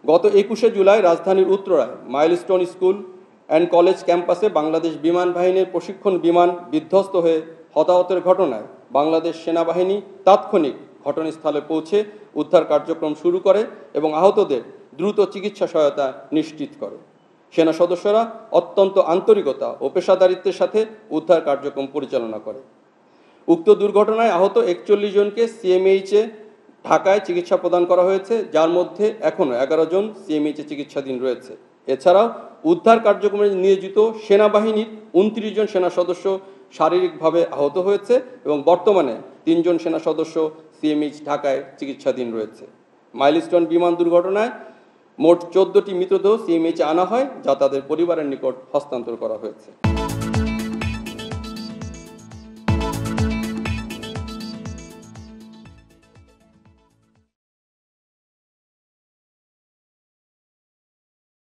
গত 21শে জুলাই রাজধানীর উত্তরায় মাইলস্টোন স্কুল অ্যান্ড কলেজ ক্যাম্পাসে বাংলাদেশ বিমান বাহিনীর প্রশিক্ষণ বিমান বিধ্বস্ত হয়ে হতাহতের ঘটনায় বাংলাদেশ সেনাবাহিনী তাৎক্ষণিক ঘটনাস্থলে পৌঁছে উদ্ধার কার্যক্রম শুরু করে এবং আহতদের দ্রুত চিকিৎসা সহায়তা নিশ্চিত করে। সেনা সদস্যরা অত্যন্ত আন্তরিকতা ও পেশাদারিত্বের সাথে উদ্ধার কার্যক্রম পরিচালনা করে। উক্ত দুর্ঘটনায় আহত 41 জনকে সিএমএইচে ঢাকায় চিকিৎসা প্রদান করা হয়েছে, যার মধ্যে এখনও 11 জন সিএমএইচে চিকিৎসাধীন রয়েছে। এছাড়াও উদ্ধার কার্যক্রমে নিয়োজিত সেনাবাহিনীর 29 জন সেনা সদস্য শারীরিকভাবে আহত হয়েছে এবং বর্তমানে 3 জন সেনা সদস্য সিএমএইচ ঢাকায় চিকিৎসাধীন রয়েছে। মাইলস্টোন বিমান দুর্ঘটনায় মোট 14টি মৃতদেহ সিএমএইচে আনা হয়, যা তাদের পরিবারের নিকট হস্তান্তর করা হয়েছে।